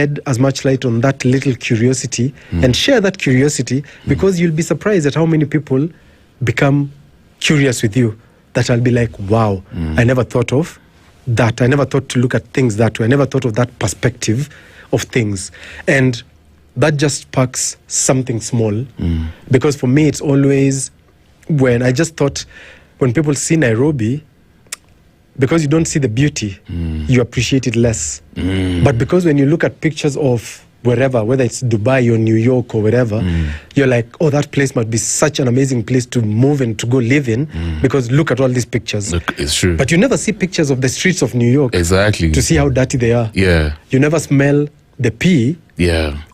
as much light on that little curiosity and share that curiosity, because you'll be surprised at how many people become curious with you, that I'll be like, wow, I never thought of that. I never thought to look at things that way. I never thought of that perspective of things. And that just sparks something small. Because for me, it's always when I just thought, when people see Nairobi, because you don't see the beauty, you appreciate it less. But because when you look at pictures of wherever, whether it's Dubai or New York or wherever, you're like, oh, that place must be such an amazing place to move and to go live in, because look at all these pictures. Look, it's true. But you never see pictures of the streets of New York. Exactly. To see how dirty they are. Yeah. You never smell the pee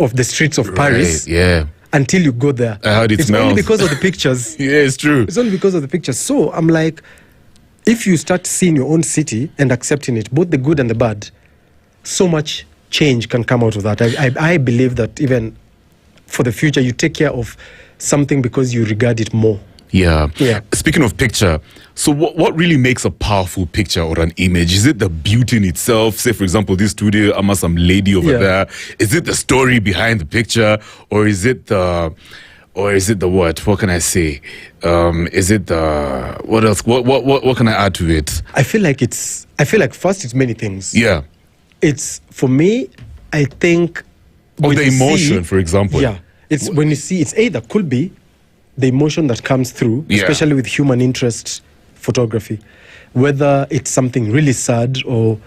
of the streets of Paris. Yeah. Until you go there. I heard it it's smells. only because of the pictures. Yeah, it's true. It's only because of the pictures. So I'm like, if you start seeing your own city and accepting it, both the good and the bad, so much change can come out of that. I believe that even for the future, you take care of something because you regard it more. Yeah. Yeah. Speaking of picture, so what really makes a powerful picture or an image? Is it the beauty in itself? Say, for example, this studio, I'm some lady over there. Is it the story behind the picture, or is it the what? What can I say? Is it the what else? What can I add to it? I feel like first it's many things. Yeah. It's, for me, I think, or the emotion, for example. Yeah. It's when you see, it's either could be the emotion that comes through, especially with human interest photography, whether it's something really sad or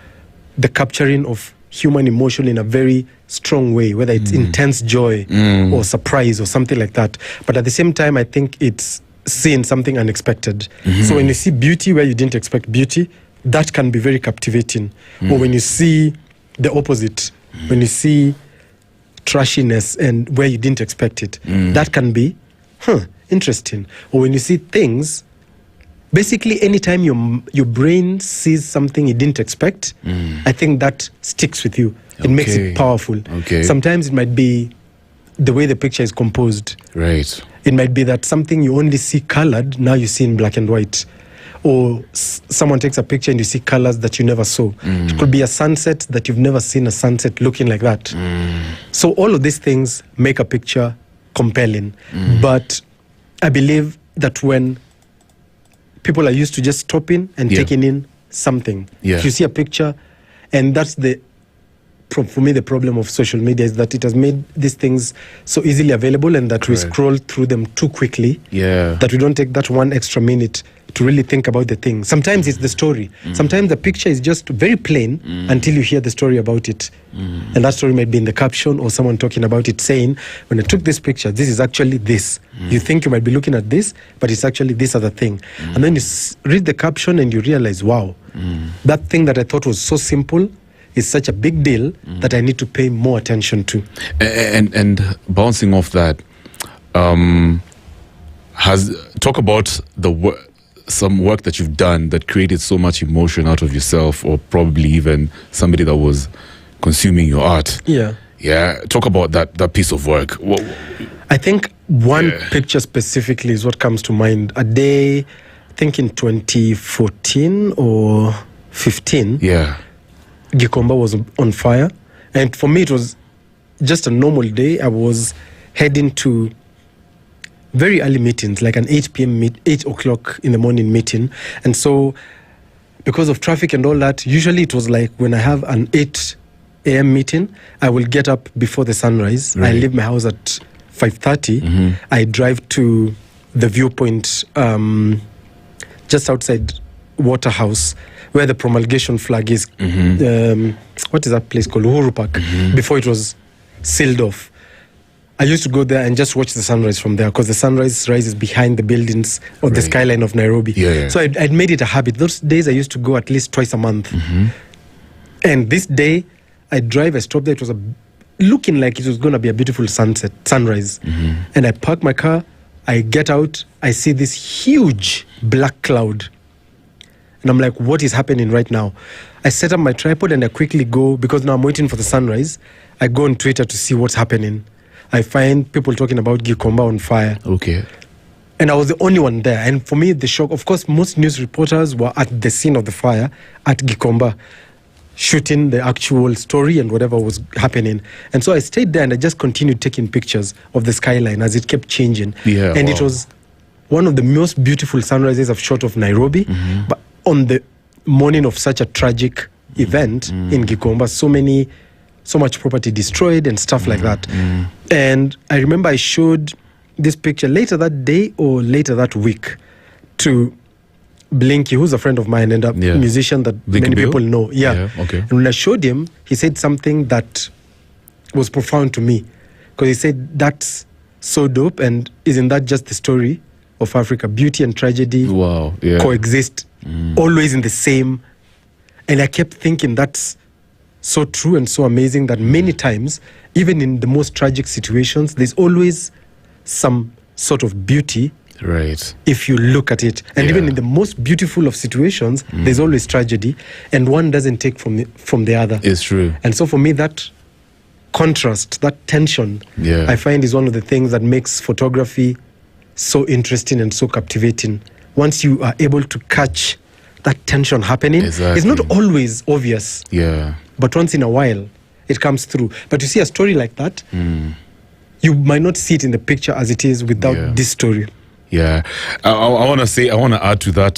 the capturing of human emotion in a very strong way, whether it's intense joy or surprise or something like that. But at the same time, I think it's seeing something unexpected. So when you see beauty where you didn't expect beauty, that can be very captivating. Or when you see the opposite, when you see trashiness and where you didn't expect it, that can be interesting. Or when you see things, basically anytime your brain sees something you didn't expect, I think that sticks with you. It makes it powerful. Sometimes it might be the way the picture is composed. Right. It might be that something you only see colored, now you see in black and white. Or someone takes a picture and you see colors that you never saw. It could be a sunset that you've never seen a sunset looking like that. So all of these things make a picture compelling. But I believe that when people are used to just stopping and taking in something, if you see a picture, and that's for me, the problem of social media is that it has made these things so easily available, and that we scroll through them too quickly, that we don't take that one extra minute to really think about the thing. Sometimes it's the story. Sometimes the picture is just very plain until you hear the story about it. And that story might be in the caption, or someone talking about it saying, when I took this picture, this is actually this. You think you might be looking at this, but it's actually this other thing. And then you read the caption and you realize, wow, that thing that I thought was so simple is such a big deal that I need to pay more attention to. And bouncing off that, talk about some work that you've done that created so much emotion out of yourself, or probably even somebody that was consuming your art. Yeah. Talk about that piece of work. I think one picture specifically is what comes to mind. A day, I think in 2014 or 15. Gikomba was on fire, and for me it was just a normal day. I was heading to very early meetings, like an 8 o'clock in the morning meeting, and so because of traffic and all that, usually it was like when I have an 8 a.m. meeting, I will get up before the sunrise. I leave my house at 5:30. I drive to the viewpoint just outside Waterhouse, where the promulgation flag is. What is that place called? Uhuru Park. Before it was sealed off. I used to go there and just watch the sunrise from there, because the sunrise rises behind the buildings or the skyline of Nairobi. So I'd made it a habit. Those days I used to go at least twice a month. And this day, I stop there. It was looking like it was going to be a beautiful sunrise. And I park my car, I get out, I see this huge black cloud. And I'm like, what is happening right now? I set up my tripod and I quickly go, because now I'm waiting for the sunrise. I go on Twitter to see what's happening. I find people talking about Gikomba on fire. And I was the only one there. And for me, the shock, of course, most news reporters were at the scene of the fire at Gikomba. shooting the actual story and whatever was happening. And so I stayed there and I just continued taking pictures of the skyline as it kept changing. Yeah, and it was one of the most beautiful sunrises I've shot of Nairobi. But on the morning of such a tragic event in Gikomba, so much property destroyed and stuff like that. And I remember I showed this picture later that day or later that week to Blinky, who's a friend of mine and a musician that Blinky many Bill? people know. Yeah. Okay. And when I showed him, he said something that was profound to me. Because he said, that's so dope, and isn't that just the story of Africa? Beauty and tragedy coexist always in the same. And I kept thinking that's so true and so amazing that many times, even in the most tragic situations, there's always some sort of beauty. Right. If you look at it. And even in the most beautiful of situations, there's always tragedy, and one doesn't take from the other. It's true. And so for me, that contrast, that tension, I find is one of the things that makes photography so interesting and so captivating. Once you are able to catch that tension happening, it's not always obvious. Yeah. But once in a while, it comes through. But you see a story like that, you might not see it in the picture as it is without this story. Yeah, I want to add to that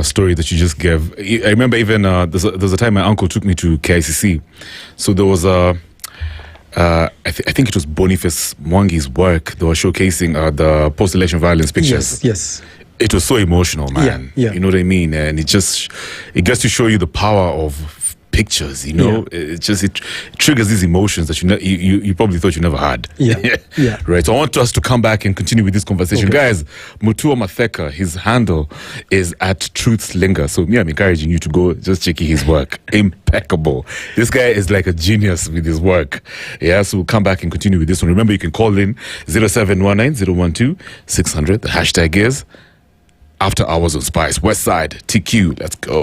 story that you just gave. I remember even there's a time my uncle took me to KICC. So there was I think it was Boniface Mwangi's work. They were showcasing the post-election violence pictures. Yes. It was so emotional, man. Yeah. You know what I mean? And it gets to show you the power of pictures, you know. It triggers these emotions that you probably thought you never had. Right. So I want us to come back and continue with this conversation. Guys, Mutua Matheka, his handle is @truthslinger. So I'm encouraging you to go just check his work. Impeccable. This guy is like a genius with his work. So we'll come back and continue with this one. Remember, you can call in 0719-012-600. The hashtag is After Hours on Spice. West Side TQ. Let's go.